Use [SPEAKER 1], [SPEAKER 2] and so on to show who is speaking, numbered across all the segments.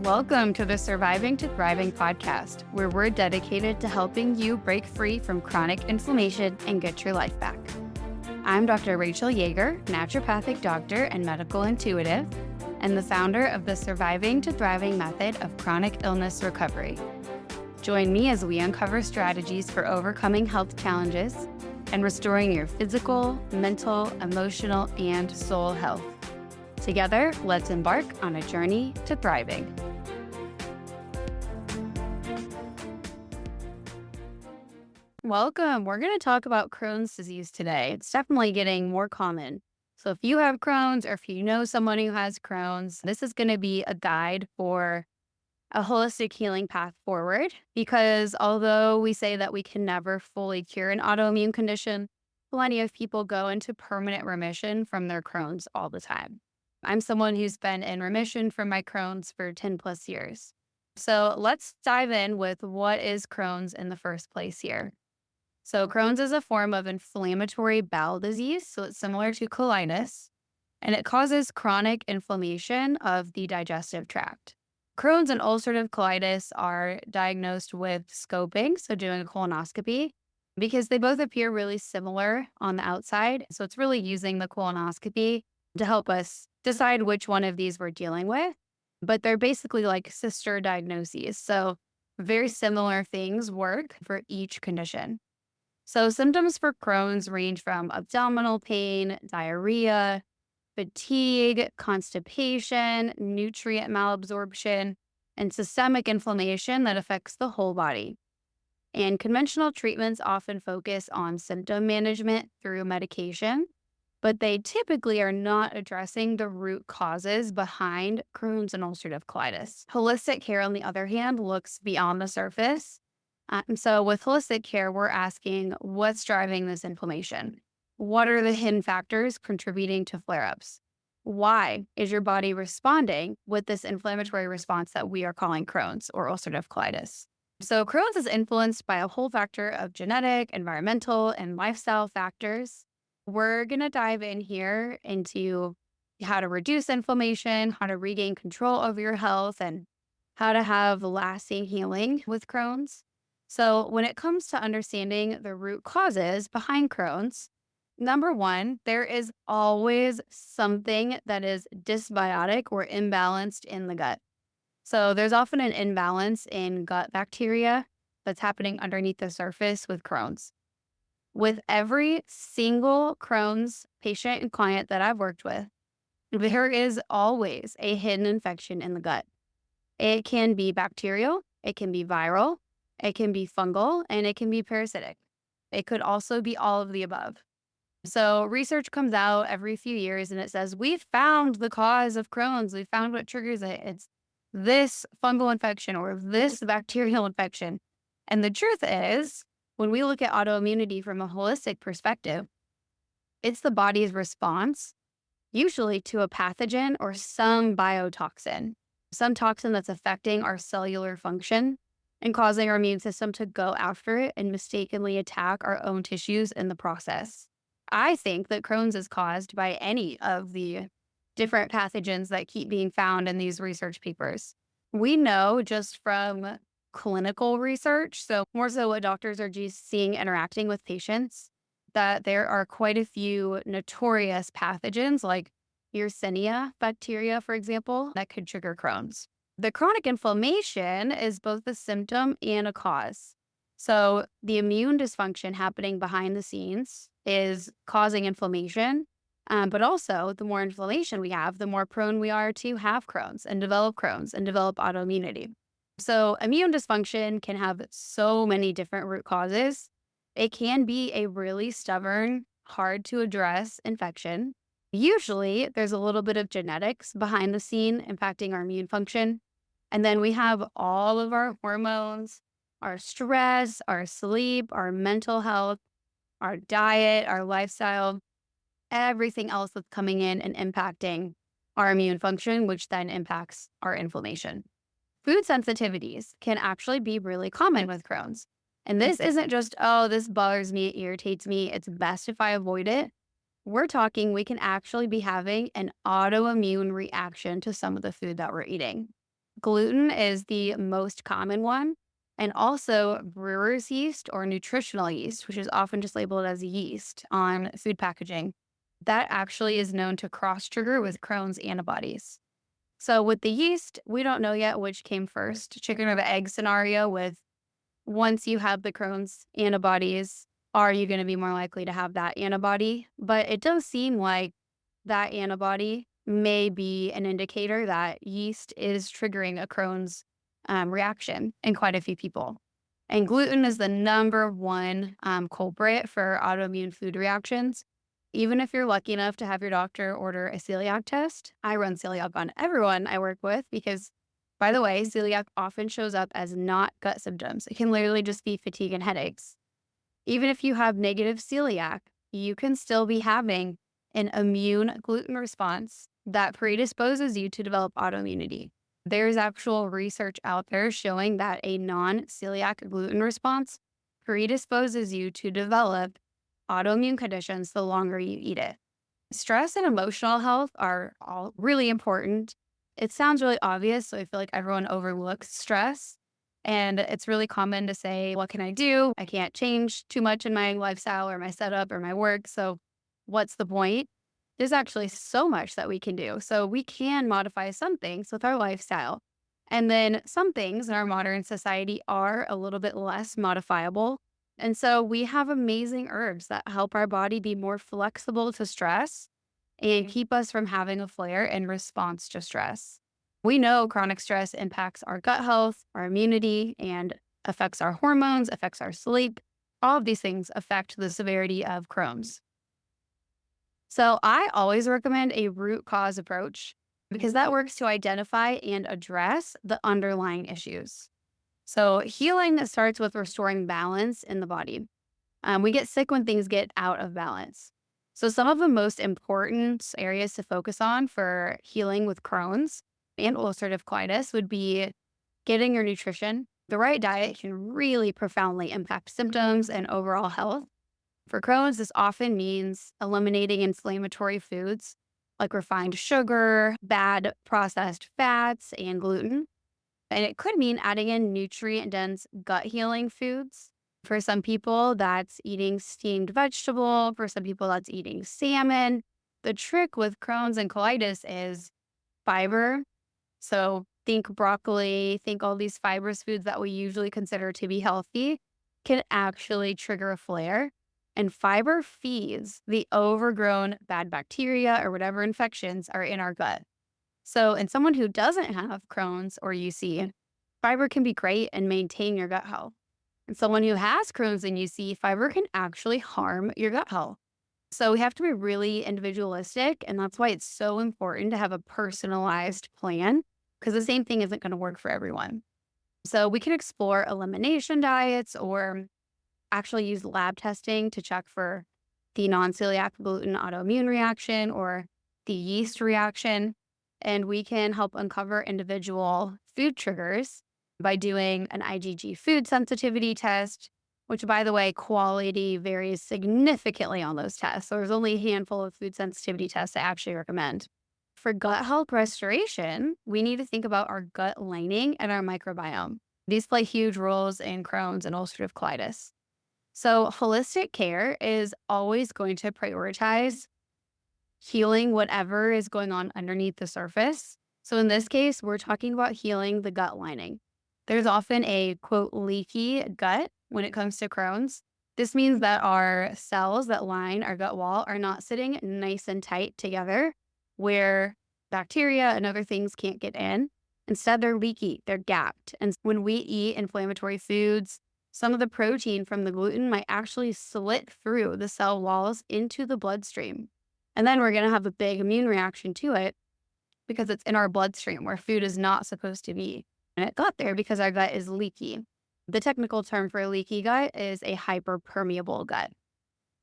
[SPEAKER 1] Welcome to the Surviving to Thriving podcast, where we're dedicated to helping you break free from chronic inflammation and get your life back. I'm Dr. Rachel Yeager, naturopathic doctor and medical intuitive, and the founder of the Surviving to Thriving method of chronic illness recovery. Join me as we uncover strategies for overcoming health challenges and restoring your physical, mental, emotional, and soul health. Together, let's embark on a journey to thriving. Welcome. We're going to talk about Crohn's disease today. It's definitely getting more common. So if you have Crohn's or if you know someone who has Crohn's, this is going to be a guide for a holistic healing path forward, because although we say that we can never fully cure an autoimmune condition, plenty of people go into permanent remission from their Crohn's all the time. I'm someone who's been in remission from my Crohn's for 10 plus years. So let's dive in with what is Crohn's in the first place here. So Crohn's is a form of inflammatory bowel disease, so it's similar to colitis, and it causes chronic inflammation of the digestive tract. Crohn's and ulcerative colitis are diagnosed with scoping, so doing a colonoscopy, because they both appear really similar on the outside. So it's really using the colonoscopy to help us decide which one of these we're dealing with, but they're basically like sister diagnoses. So very similar things work for each condition. So symptoms for Crohn's range from abdominal pain, diarrhea, fatigue, constipation, nutrient malabsorption, and systemic inflammation that affects the whole body. And conventional treatments often focus on symptom management through medication, but they typically are not addressing the root causes behind Crohn's and ulcerative colitis. Holistic care, on the other hand, looks beyond the surface. So with holistic care, we're asking what's driving this inflammation? What are the hidden factors contributing to flare-ups? Why is your body responding with this inflammatory response that we are calling Crohn's or ulcerative colitis? So Crohn's is influenced by a whole factor of genetic, environmental, and lifestyle factors. We're going to dive in here into how to reduce inflammation, how to regain control over your health, and how to have lasting healing with Crohn's. So when it comes to understanding the root causes behind Crohn's, number one, there is always something that is dysbiotic or imbalanced in the gut. So there's often an imbalance in gut bacteria that's happening underneath the surface with Crohn's. With every single Crohn's patient and client that I've worked with, there is always a hidden infection in the gut. It can be bacterial, it can be viral, it can be fungal, and it can be parasitic. It could also be all of the above. So research comes out every few years and it says, we've found the cause of Crohn's. We found what triggers it. It's this fungal infection or this bacterial infection. And the truth is, when we look at autoimmunity from a holistic perspective, it's the body's response, usually to a pathogen or some biotoxin, some toxin that's affecting our cellular function and causing our immune system to go after it and mistakenly attack our own tissues in the process. I think that Crohn's is caused by any of the different pathogens that keep being found in these research papers. We know just from clinical research, so more so what doctors are just seeing interacting with patients, that there are quite a few notorious pathogens like Yersinia bacteria, for example, that could trigger Crohn's. The chronic inflammation is both a symptom and a cause. So the immune dysfunction happening behind the scenes is causing inflammation, but also the more inflammation we have, the more prone we are to have Crohn's and develop autoimmunity. So immune dysfunction can have so many different root causes. It can be a really stubborn, hard to address infection. Usually there's a little bit of genetics behind the scene impacting our immune function. And then we have all of our hormones, our stress, our sleep, our mental health, our diet, our lifestyle, everything else that's coming in and impacting our immune function, which then impacts our inflammation. Food sensitivities can actually be really common with Crohn's. And this isn't just, oh, this bothers me, it irritates me, it's best if I avoid it. We're talking we can actually be having an autoimmune reaction to some of the food that we're eating. Gluten is the most common one, and also brewer's yeast or nutritional yeast, which is often just labeled as yeast on food packaging. That actually is known to cross trigger with Crohn's antibodies. So with the yeast, we don't know yet which came first, chicken or the egg scenario with once you have the Crohn's antibodies, are you going to be more likely to have that antibody? But it does seem like that antibody may be an indicator that yeast is triggering a Crohn's reaction in quite a few people. And gluten is the number one culprit for autoimmune food reactions. Even if you're lucky enough to have your doctor order a celiac test, I run celiac on everyone I work with because, by the way, celiac often shows up as not gut symptoms. It can literally just be fatigue and headaches. Even if you have negative celiac, you can still be having an immune gluten response that predisposes you to develop autoimmunity. There's actual research out there showing that a non-celiac gluten response predisposes you to develop autoimmune conditions the longer you eat it. Stress and emotional health are all really important. It sounds really obvious, so I feel like everyone overlooks stress. And it's really common to say, what can I do? I can't change too much in my lifestyle or my setup or my work. So what's the point? There's actually so much that we can do. So we can modify some things with our lifestyle. And then some things in our modern society are a little bit less modifiable. And so we have amazing herbs that help our body be more flexible to stress and keep us from having a flare in response to stress. We know chronic stress impacts our gut health, our immunity, and affects our hormones, affects our sleep. All of these things affect the severity of Crohn's. So I always recommend a root cause approach because that works to identify and address the underlying issues. So healing starts with restoring balance in the body. We get sick when things get out of balance. So some of the most important areas to focus on for healing with Crohn's and ulcerative colitis would be getting your nutrition. The right diet can really profoundly impact symptoms and overall health. For Crohn's, this often means eliminating inflammatory foods like refined sugar, bad processed fats, and gluten. And it could mean adding in nutrient-dense gut healing foods. For some people, that's eating steamed vegetable. For some people, that's eating salmon. The trick with Crohn's and colitis is fiber. So think broccoli, think all these fibrous foods that we usually consider to be healthy can actually trigger a flare. And fiber feeds the overgrown bad bacteria or whatever infections are in our gut. So in someone who doesn't have Crohn's or UC, fiber can be great and maintain your gut health. And someone who has Crohn's and UC, fiber can actually harm your gut health. So we have to be really individualistic. And that's why it's so important to have a personalized plan because the same thing isn't going to work for everyone. So we can explore elimination diets or actually use lab testing to check for the non-celiac gluten autoimmune reaction or the yeast reaction. And we can help uncover individual food triggers by doing an IgG food sensitivity test, which, by the way, quality varies significantly on those tests. So there's only a handful of food sensitivity tests I actually recommend. For gut health restoration, we need to think about our gut lining and our microbiome. These play huge roles in Crohn's and ulcerative colitis. So holistic care is always going to prioritize healing whatever is going on underneath the surface. So in this case, we're talking about healing the gut lining. There's often a quote leaky gut when it comes to Crohn's. This means that our cells that line our gut wall are not sitting nice and tight together where bacteria and other things can't get in. Instead, they're leaky, they're gapped. And when we eat inflammatory foods, some of the protein from the gluten might actually slit through the cell walls into the bloodstream. And then we're going to have a big immune reaction to it because it's in our bloodstream where food is not supposed to be. And it got there because our gut is leaky. The technical term for a leaky gut is a hyperpermeable gut.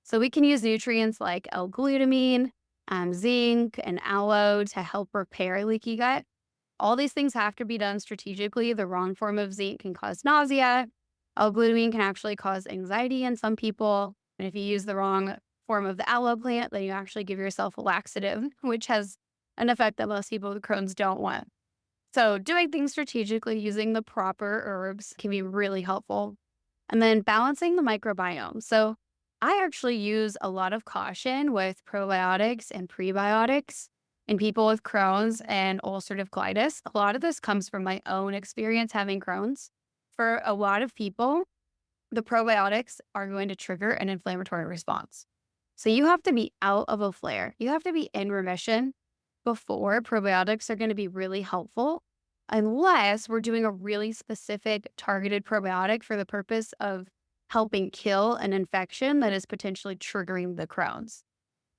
[SPEAKER 1] So we can use nutrients like L-glutamine, zinc, and aloe to help repair a leaky gut. All these things have to be done strategically. The wrong form of zinc can cause nausea. L-glutamine can actually cause anxiety in some people. And if you use the wrong form of the aloe plant, then you actually give yourself a laxative, which has an effect that most people with Crohn's don't want. So doing things strategically using the proper herbs can be really helpful. And then balancing the microbiome. So I actually use a lot of caution with probiotics and prebiotics in people with Crohn's and ulcerative colitis. A lot of this comes from my own experience having Crohn's. For a lot of people, the probiotics are going to trigger an inflammatory response. So you have to be out of a flare. You have to be in remission before probiotics are going to be really helpful, unless we're doing a really specific targeted probiotic for the purpose of helping kill an infection that is potentially triggering the Crohn's.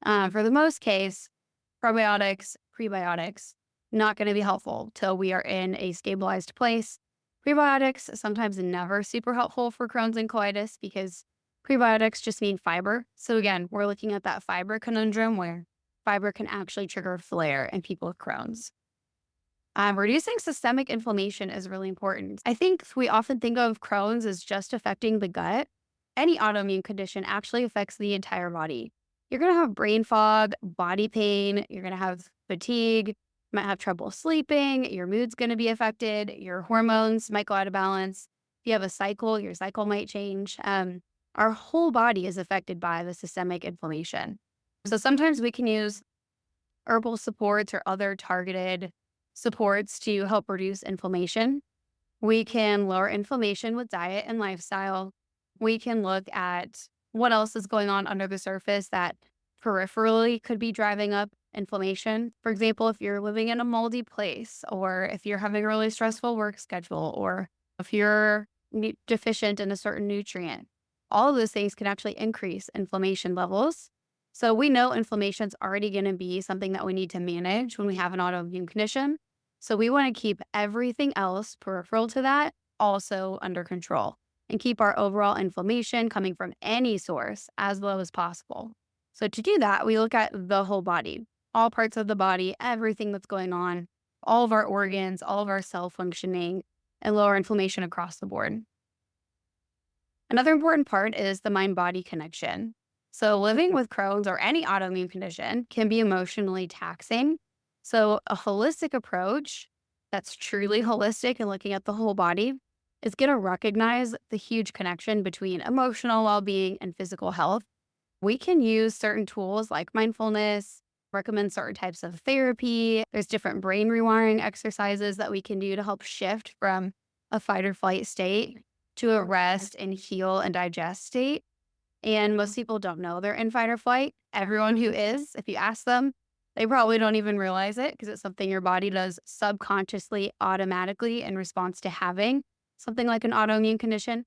[SPEAKER 1] For the most case, probiotics, prebiotics, not going to be helpful till we are in a stabilized place. Prebiotics sometimes never super helpful for Crohn's and colitis because prebiotics just mean fiber. So again, we're looking at that fiber conundrum where fiber can actually trigger a flare in people with Crohn's. Reducing systemic inflammation is really important. I think we often think of Crohn's as just affecting the gut. Any autoimmune condition actually affects the entire body. You're going to have brain fog, body pain, you're going to have fatigue, you might have trouble sleeping, your mood's going to be affected, your hormones might go out of balance. If you have a cycle, your cycle might change. Our whole body is affected by the systemic inflammation. So sometimes we can use herbal supports or other targeted supports to help reduce inflammation. We can lower inflammation with diet and lifestyle. We can look at what else is going on under the surface that peripherally could be driving up inflammation. For example, if you're living in a moldy place, or if you're having a really stressful work schedule, or if you're deficient in a certain nutrient, all of those things can actually increase inflammation levels. So we know inflammation is already going to be something that we need to manage when we have an autoimmune condition. So we want to keep everything else peripheral to that also under control and keep our overall inflammation coming from any source as low as possible. So to do that, we look at the whole body, all parts of the body, everything that's going on, all of our organs, all of our cell functioning, and lower inflammation across the board. Another important part is the mind-body connection. So living with Crohn's or any autoimmune condition can be emotionally taxing. So a holistic approach that's truly holistic and looking at the whole body is going to recognize the huge connection between emotional well-being and physical health. We can use certain tools like mindfulness, recommend certain types of therapy. There's different brain rewiring exercises that we can do to help shift from a fight or flight state to a rest and heal and digest state. And most people don't know they're in fight or flight. Everyone who is, if you ask them, they probably don't even realize it because it's something your body does subconsciously, automatically in response to having something like an autoimmune condition.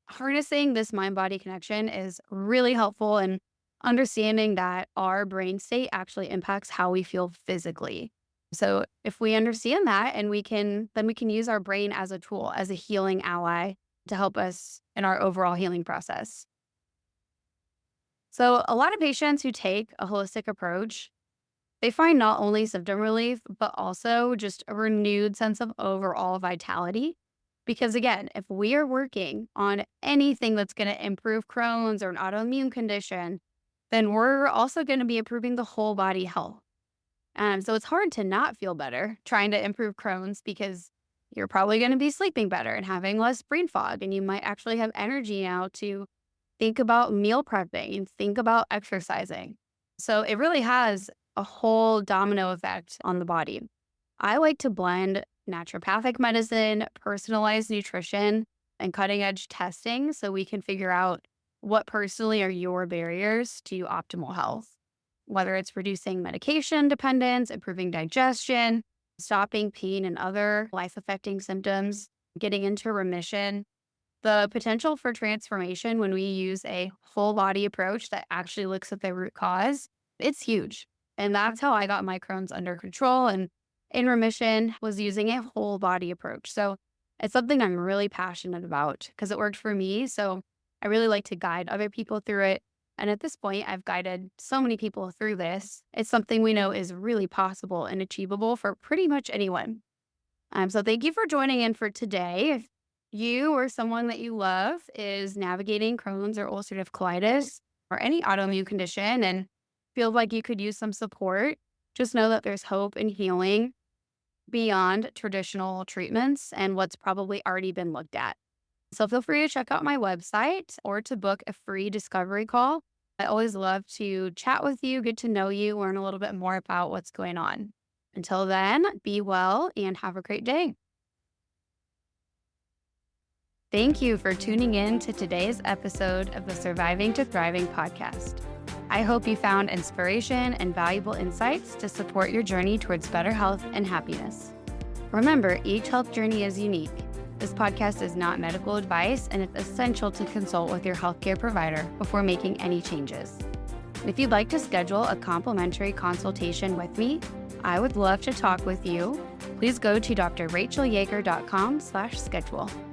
[SPEAKER 1] Harnessing this mind-body connection is really helpful in understanding that our brain state actually impacts how we feel physically. So if we understand that then we can use our brain as a tool, as a healing ally to help us in our overall healing process. So a lot of patients who take a holistic approach, they find not only symptom relief, but also just a renewed sense of overall vitality. Because again, if we are working on anything that's going to improve Crohn's or an autoimmune condition, then we're also going to be improving the whole body health. So it's hard to not feel better trying to improve Crohn's because you're probably going to be sleeping better and having less brain fog. And you might actually have energy now to think about meal prepping and think about exercising. So it really has a whole domino effect on the body. I like to blend naturopathic medicine, personalized nutrition, and cutting edge testing so we can figure out what personally are your barriers to optimal health, whether it's reducing medication dependence, improving digestion, stopping pain and other life-affecting symptoms, getting into remission. The potential for transformation when we use a whole body approach that actually looks at the root cause, it's huge. And that's how I got my Crohn's under control and in remission, was using a whole body approach. So it's something I'm really passionate about because it worked for me. So I really like to guide other people through it. And at this point, I've guided so many people through this. It's something we know is really possible and achievable for pretty much anyone. So thank you for joining in for today. If you or someone that you love is navigating Crohn's or ulcerative colitis or any autoimmune condition and feels like you could use some support, just know that there's hope and healing. beyond traditional treatments and what's probably already been looked at. So feel free to check out my website or to book a free discovery call. I always love to chat with you, get to know you, learn a little bit more about what's going on. Until then, be well and have a great day. Thank you for tuning in to today's episode of the Surviving to Thriving podcast. I hope you found inspiration and valuable insights to support your journey towards better health and happiness. Remember, each health journey is unique. This podcast is not medical advice, and it's essential to consult with your healthcare provider before making any changes. If you'd like to schedule a complimentary consultation with me, I would love to talk with you. Please go to drrachelyager.com/schedule.